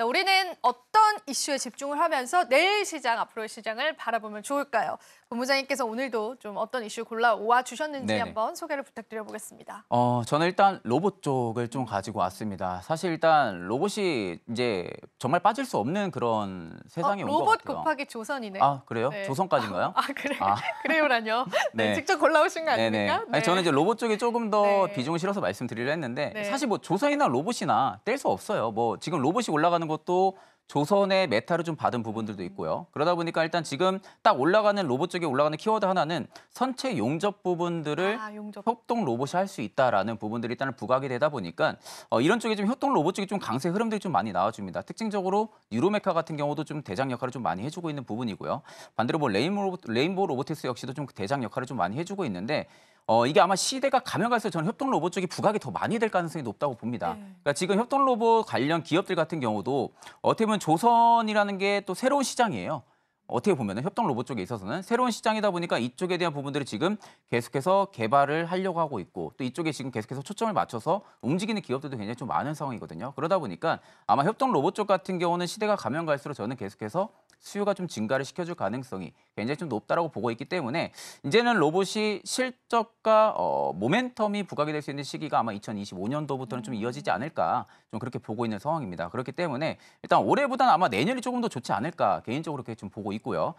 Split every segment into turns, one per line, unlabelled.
자, 우리는 어떤 이슈에 집중을 하면서 내일 시장, 앞으로의 시장을 바라보면 좋을까요? 본부장님께서 오늘도 좀 어떤 이슈 골라와 주셨는지
네네.
한번 소개를 부탁드려보겠습니다.
저는 일단 로봇 쪽을 좀 가지고 왔습니다. 사실 일단 로봇이 이제 정말 빠질 수 없는 그런 세상이 온 것
로봇
같아요.
곱하기 조선이네.
아, 그래요?
네.
조선까지인가요?
그래.
아.
그래요라뇨. 네,
네.
직접 골라오신 거
네네.
아닙니까?
아니, 저는 이제 로봇 쪽에 조금 더
네.
비중을 실어서 말씀드리려 했는데
네.
사실 뭐 조선이나 로봇이나 뗄 수 없어요. 뭐 지금 로봇이 올라가는 것도 조선의 메타를 좀 받은 부분들도 있고요. 그러다 보니까 일단 지금 딱 올라가는 로봇 쪽에 올라가는 키워드 하나는 선체 용접 부분들을
용접.
협동 로봇이 할 수 있다라는 부분들이 일단은 부각이 되다 보니까 이런 쪽에 좀 협동 로봇 쪽이 좀 강세 흐름들이 좀 많이 나와줍니다. 특징적으로 유로메카 같은 경우도 좀 대장 역할을 좀 많이 해주고 있는 부분이고요. 반대로 뭐 레인보우 로보틱스 역시도 좀 대장 역할을 좀 많이 해주고 있는데 이게 아마 시대가 가면 갈수록 저는 협동 로봇 쪽이 부각이 더 많이 될 가능성이 높다고 봅니다.
네.
그러니까 지금 협동 로봇 관련 기업들 같은 경우도 어떻게 보면 조선이라는 게 또 새로운 시장이에요. 어떻게 보면 협동 로봇 쪽에 있어서는 새로운 시장이다 보니까 이쪽에 대한 부분들을 지금 계속해서 개발을 하려고 하고 있고 또 이쪽에 지금 계속해서 초점을 맞춰서 움직이는 기업들도 굉장히 좀 많은 상황이거든요. 그러다 보니까 아마 협동 로봇 쪽 같은 경우는 시대가 가면 갈수록 저는 계속해서 수요가 좀 증가를 시켜줄 가능성이 굉장히 좀 높다라고 보고 있기 때문에 이제는 로봇이 실적과 모멘텀이 부각이 될 수 있는 시기가 아마 2025년도부터는 좀 이어지지 않을까 좀 그렇게 보고 있는 상황입니다. 그렇기 때문에 일단 올해보다는 아마 내년이 조금 더 좋지 않을까 개인적으로 그렇게 좀 보고 있고요.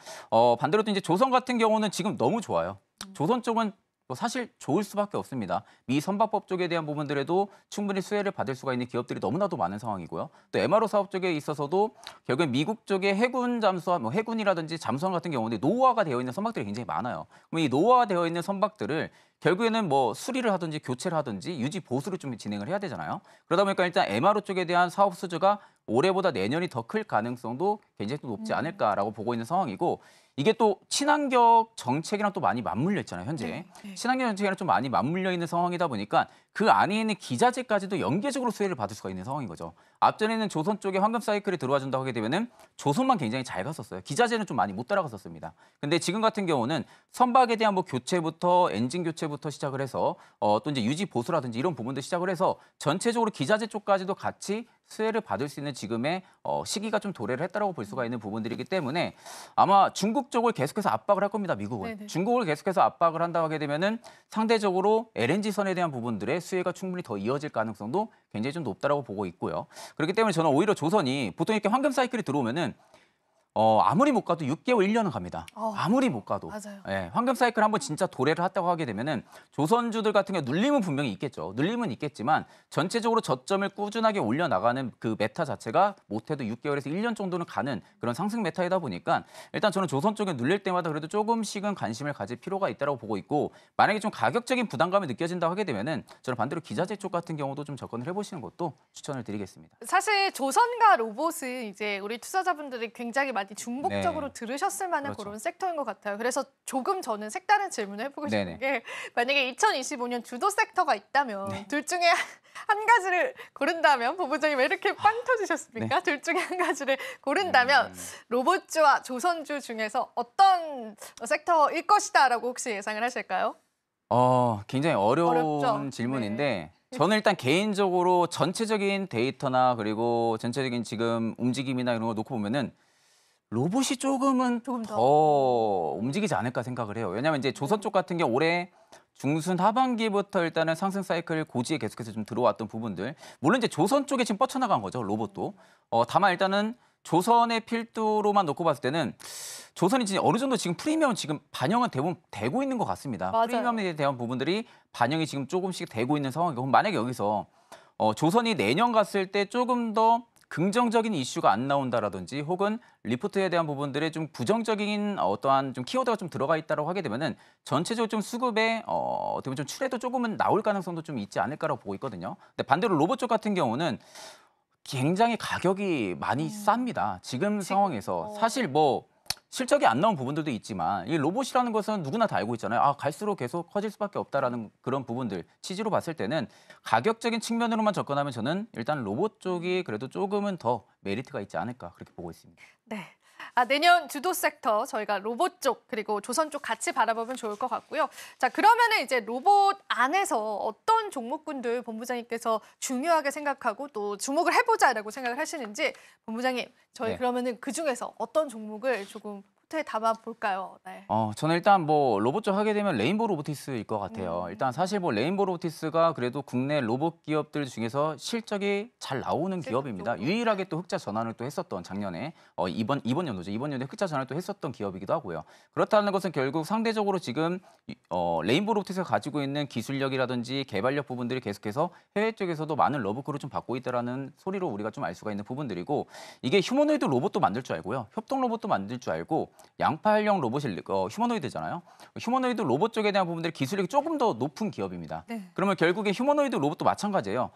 반대로 또 이제 조선 같은 경우는 지금 너무 좋아요. 조선 쪽은 뭐 사실 좋을 수밖에 없습니다. 미 선박법 쪽에 대한 부분들에도 충분히 수혜를 받을 수가 있는 기업들이 너무나도 많은 상황이고요. 또 MRO 사업 쪽에 있어서도 결국엔 미국 쪽의 해군 잠수함, 뭐 해군이라든지 잠수함 같은 경우는 노후화가 되어 있는 선박들이 굉장히 많아요. 그럼 이 노후화되어 있는 선박들을 결국에는 뭐 수리를 하든지 교체를 하든지 유지 보수를 좀 진행을 해야 되잖아요. 그러다 보니까 일단 MRO 쪽에 대한 사업 수주가 올해보다 내년이 더 클 가능성도 굉장히 또 높지 않을까라고 보고 있는 상황이고 이게 또 친환경 정책이랑 또 많이 맞물려 있잖아요, 현재.
네.
친환경 정책이랑 좀 많이 맞물려 있는 상황이다 보니까 그 안에 있는 기자재까지도 연계적으로 수혜를 받을 수가 있는 상황인 거죠. 앞전에는 조선 쪽에 황금 사이클이 들어와 준다고 하게 되면은 조선만 굉장히 잘 갔었어요. 기자재는 좀 많이 못 따라갔었습니다. 근데 지금 같은 경우는 선박에 대한 뭐 교체부터 엔진 교체부터 시작을 해서 또 이제 유지 보수라든지 이런 부분도 시작을 해서 전체적으로 기자재 쪽까지도 같이 수혜를 받을 수 있는 지금의 시기가 좀 도래를 했다라고 볼 수가 있는 부분들이기 때문에 아마 중국 쪽을 계속해서 압박을 할 겁니다, 미국은.
네네.
중국을 계속해서 압박을 한다고 하게 되면은 상대적으로 LNG선에 대한 부분들의 수혜가 충분히 더 이어질 가능성도 굉장히 좀 높다라고 보고 있고요. 그렇기 때문에 저는 오히려 조선이 보통 이렇게 황금 사이클이 들어오면은 아무리 못 가도 6개월, 1년은 갑니다. 아무리 못 가도.
맞아요.
예, 황금 사이클 한번 진짜 도래를 했다고 하게 되면은 조선주들 같은 경우 눌림은 분명히 있겠죠. 눌림은 있겠지만 전체적으로 저점을 꾸준하게 올려나가는 그 메타 자체가 못해도 6개월에서 1년 정도는 가는 그런 상승 메타이다 보니까 일단 저는 조선 쪽에 눌릴 때마다 그래도 조금씩은 관심을 가질 필요가 있다고 보고 있고 만약에 좀 가격적인 부담감이 느껴진다고 하게 되면은 저는 반대로 기자재 쪽 같은 경우도 좀 접근을 해보시는 것도 추천을 드리겠습니다.
사실 조선과 로봇은 이제 우리 투자자분들이 굉장히 많이 중복적으로
네.
들으셨을 만한
그렇죠.
그런 섹터인 것 같아요. 그래서 조금 저는 색다른 질문을 해보고 싶은
네네.
게 만약에 2025년 주도 섹터가 있다면
네.
둘 중에 한 가지를 고른다면 본부장님 왜 이렇게 빵 터지셨습니까?
네.
둘 중에 한 가지를 고른다면 로봇주와 조선주 중에서 어떤 섹터일 것이다라고 혹시 예상을 하실까요?
굉장히 어려운
어렵죠?
질문인데 저는 일단 개인적으로 전체적인 데이터나 그리고 전체적인 지금 움직임이나 이런 걸 놓고 보면은 로봇이 조금은
조금 더.
더 움직이지 않을까 생각을 해요. 왜냐하면 이제 조선 쪽 같은 경우 올해 중순 하반기부터 일단은 상승 사이클 고지에 계속해서 좀 들어왔던 부분들. 물론 이제 조선 쪽에 지금 뻗쳐나간 거죠, 로봇도. 다만 일단은 조선의 필두로만 놓고 봤을 때는 조선이 진짜 어느 정도 지금 프리미엄 지금 반영은 대부분 되고 있는 것 같습니다.
맞아요.
프리미엄에 대한 부분들이 반영이 지금 조금씩 되고 있는 상황이고 그럼 만약에 여기서 조선이 내년 갔을 때 조금 더 긍정적인 이슈가 안 나온다라든지 혹은 리포트에 대한 부분들에 좀 부정적인 어떠한 좀 키워드가 좀 들어가 있다고 하게 되면은 전체적으로 좀 수급에 어떻게 보면 좀 출애도 조금은 나올 가능성도 좀 있지 않을까라고 보고 있거든요. 근데 반대로 로봇 쪽 같은 경우는 굉장히 가격이 많이 쌉니다. 지금 상황에서 사실 뭐 실적이 안 나온 부분들도 있지만 이 로봇이라는 것은 누구나 다 알고 있잖아요. 갈수록 계속 커질 수밖에 없다라는 그런 부분들 취지로 봤을 때는 가격적인 측면으로만 접근하면 저는 일단 로봇 쪽이 그래도 조금은 더 메리트가 있지 않을까 그렇게 보고 있습니다.
네. 내년 주도 섹터 저희가 로봇 쪽 그리고 조선 쪽 같이 바라보면 좋을 것 같고요. 자, 그러면은 이제 로봇 안에서 어떤 종목군들 본부장님께서 중요하게 생각하고 또 주목을 해보자라고 생각을 하시는지 본부장님 저희
네.
그러면은 그 중에서 어떤 종목을 조금 포트에 담아 볼까요? 네.
저는 일단 뭐 로봇 쪽 하게 되면 레인보우 로보틱스일 것 같아요. 일단 사실 뭐 레인보우 로보틱스가 그래도 국내 로봇 기업들 중에서 실적이 잘 나오는 기업입니다.
실질적으로.
유일하게 또 흑자 전환을 또 했었던 작년에 이번 연도죠. 이번 연도에 흑자 전환을 또 했었던 기업이기도 하고요. 그렇다는 것은 결국 상대적으로 지금 레인보우 로보틱스가 가지고 있는 기술력이라든지 개발력 부분들이 계속해서 해외 쪽에서도 많은 러브콜을 좀 받고 있다라는 소리로 우리가 좀 알 수가 있는 부분들이고 이게 휴머노이드 로봇도 만들 줄 알고요. 협동 로봇도 만들 줄 알고 양팔형 로봇이 휴머노이드잖아요. 휴머노이드 로봇 쪽에 대한 부분들이 기술력이 조금 더 높은 기업입니다.
네.
그러면 결국에 휴머노이드 로봇도 마찬가지예요.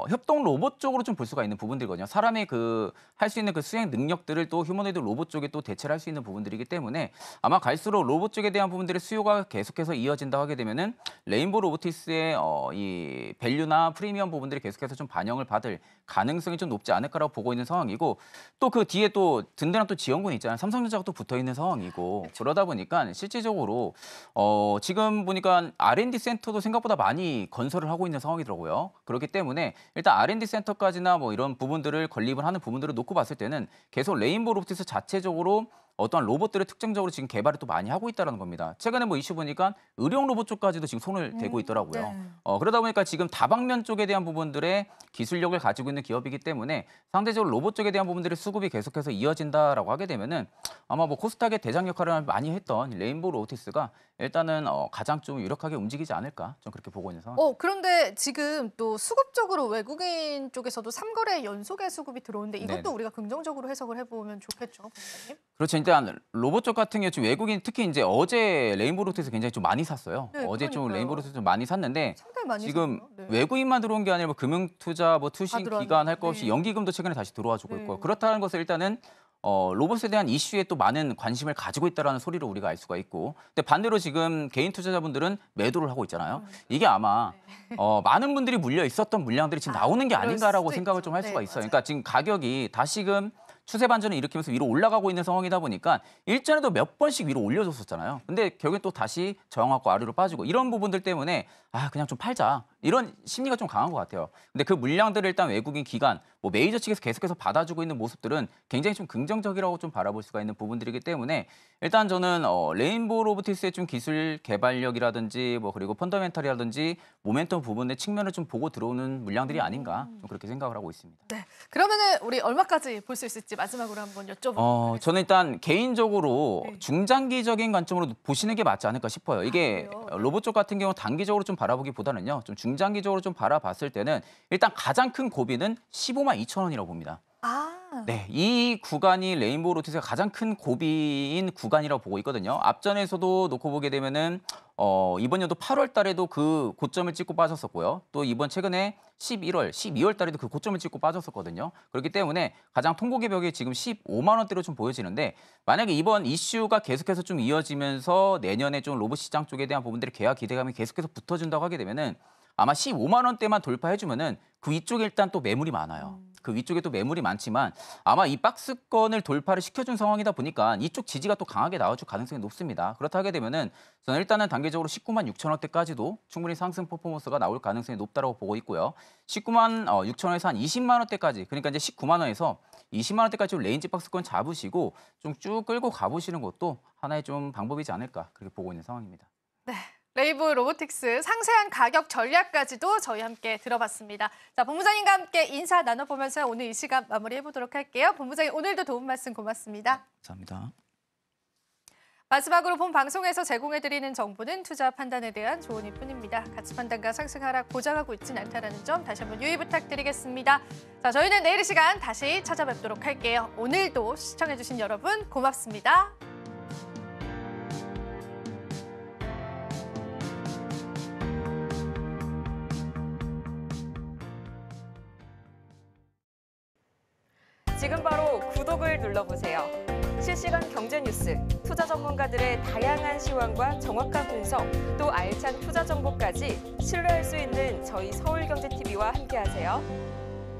협동 로봇 쪽으로 좀 볼 수가 있는 부분들이거든요. 사람이 그 할 수 있는 그 수행 능력들을 또 휴머노이드 로봇 쪽에 또 대체를 할 수 있는 부분들이기 때문에 아마 갈수록 로봇 쪽에 대한 부분들의 수요가 계속해서 이어진다 하게 되면은 레인보우 로보틱스의 이 밸류나 프리미엄 부분들이 계속해서 좀 반영을 받을 가능성이 좀 높지 않을까라고 보고 있는 상황이고 또 그 뒤에 또 든든한 또 지원군이 있잖아요. 삼성전자가 또 붙어 있는 상황이고 그러다 보니까 실질적으로 지금 보니까 R&D 센터도 생각보다 많이 건설을 하고 있는 상황이더라고요. 그렇기 때문에 일단 R&D 센터까지나 뭐 이런 부분들을 건립을 하는 부분들을 놓고 봤을 때는 계속 레인보우 로보틱스 자체적으로 어떠한 로봇들을 특징적으로 지금 개발을 또 많이 하고 있다는 겁니다. 최근에 뭐 이슈 보니까 의료용 로봇 쪽까지도 지금 손을 대고 있더라고요.
네.
그러다 보니까 지금 다방면 쪽에 대한 부분들의 기술력을 가지고 있는 기업이기 때문에 상대적으로 로봇 쪽에 대한 부분들의 수급이 계속해서 이어진다라고 하게 되면은 아마 뭐 코스닥의 대장 역할을 많이 했던 레인보우 로보틱스가 일단은 가장 좀 유력하게 움직이지 않을까 좀 그렇게 보고 있는 상황.
그런데 지금 또 수급적으로 외국인 쪽에서도 3거래 연속의 수급이 들어오는데 이것도
네네.
우리가 긍정적으로 해석을 해보면 좋겠죠, 본부장님?
그렇죠. 일단 로봇 쪽 같은 경우 지금 외국인 특히 이제 어제 레인보우 로보틱스 굉장히 좀 많이 샀어요.
네,
어제 좀
그러니까요.
레인보우 로보틱스 좀 많이 샀는데
상당히 많이
지금
샀네요. 네.
외국인만 들어온 게 아니라 뭐 금융투자, 뭐 투신
들어왔네요.
기관 할 것 없이
네.
연기금도 최근에 다시 들어와주고
네.
있고 그렇다는 것을 일단은 로봇에 대한 이슈에 또 많은 관심을 가지고 있다는 소리를 우리가 알 수가 있고 근데 반대로 지금 개인 투자자분들은 매도를 하고 있잖아요. 이게 아마 많은 분들이 물려 있었던 물량들이 지금 나오는 게
그럴
아닌가라고
수도
생각을
있죠.
좀 할
네,
수가 있어요.
맞아요.
그러니까 지금 가격이 다시금 추세 반전을 일으키면서 위로 올라가고 있는 상황이다 보니까 일전에도 몇 번씩 위로 올려줬었잖아요. 근데 결국엔 또 다시 저항하고 아래로 빠지고 이런 부분들 때문에 그냥 좀 팔자. 이런 심리가 좀 강한 것 같아요. 근데 그 물량들을 일단 외국인 기관, 뭐 메이저 측에서 계속해서 받아주고 있는 모습들은 굉장히 좀 긍정적이라고 좀 바라볼 수가 있는 부분들이기 때문에 일단 저는 레인보우 로보틱스의 좀 기술 개발력이라든지 뭐 그리고 펀더멘탈이라든지 모멘텀 부분의 측면을 좀 보고 들어오는 물량들이 아닌가 좀 그렇게 생각을 하고 있습니다.
네. 그러면은 우리 얼마까지 볼 수 있을지 마지막으로 한번 여쭤보도록
저는 일단 개인적으로
네.
중장기적인 관점으로 보시는 게 맞지 않을까 싶어요. 이게
그래요?
로봇 쪽 같은 경우 단기적으로 좀 바라보기보다는요. 좀 중장기적으로 좀 바라봤을 때는 일단 가장 큰 고비는 15만 2천 원이라고 봅니다. 네, 이 구간이 레인보우 로보틱스가 가장 큰 고비인 구간이라고 보고 있거든요. 앞전에서도 놓고 보게 되면은 이번 연도 8월 달에도 그 고점을 찍고 빠졌었고요. 또 이번 최근에 11월, 12월 달에도 그 고점을 찍고 빠졌었거든요. 그렇기 때문에 가장 통곡의 벽이 지금 15만 원대로 좀 보여지는데 만약에 이번 이슈가 계속해서 좀 이어지면서 내년에 좀 로봇 시장 쪽에 대한 부분들의 개화 기대감이 계속해서 붙어준다고 하게 되면은 아마 15만 원대만 돌파해주면은 그 위쪽에 일단 또 매물이 많아요. 그 위쪽에 또 매물이 많지만 아마 이 박스권을 돌파를 시켜준 상황이다 보니까 이쪽 지지가 또 강하게 나와줄 가능성이 높습니다. 그렇다 하게 되면은 저는 일단은 단계적으로 19만 6천 원대까지도 충분히 상승 퍼포먼스가 나올 가능성이 높다라고 보고 있고요. 19만 6천 원에서 한 20만 원대까지 그러니까 이제 19만 원에서 20만 원대까지 좀 레인지 박스권 잡으시고 좀 쭉 끌고 가보시는 것도 하나의 좀 방법이지 않을까 그렇게 보고 있는 상황입니다.
네. 레인보우 로보틱스 상세한 가격 전략까지도 저희 함께 들어봤습니다. 자, 본부장님과 함께 인사 나눠보면서 오늘 이 시간 마무리해보도록 할게요. 본부장님 오늘도 도움 말씀 고맙습니다.
감사합니다.
마지막으로 본 방송에서 제공해드리는 정보는 투자 판단에 대한 조언일 뿐입니다. 가치 판단과 상승 하락 보장하고 있진 않다는 점 다시 한번 유의 부탁드리겠습니다. 자, 저희는 내일 이 시간 다시 찾아뵙도록 할게요. 오늘도 시청해주신 여러분 고맙습니다.
지금 바로 구독을 눌러보세요. 실시간 경제 뉴스, 투자 전문가들의 다양한 시황과 정확한 분석, 또 알찬 투자 정보까지 신뢰할 수 있는 저희 서울경제TV와 함께하세요.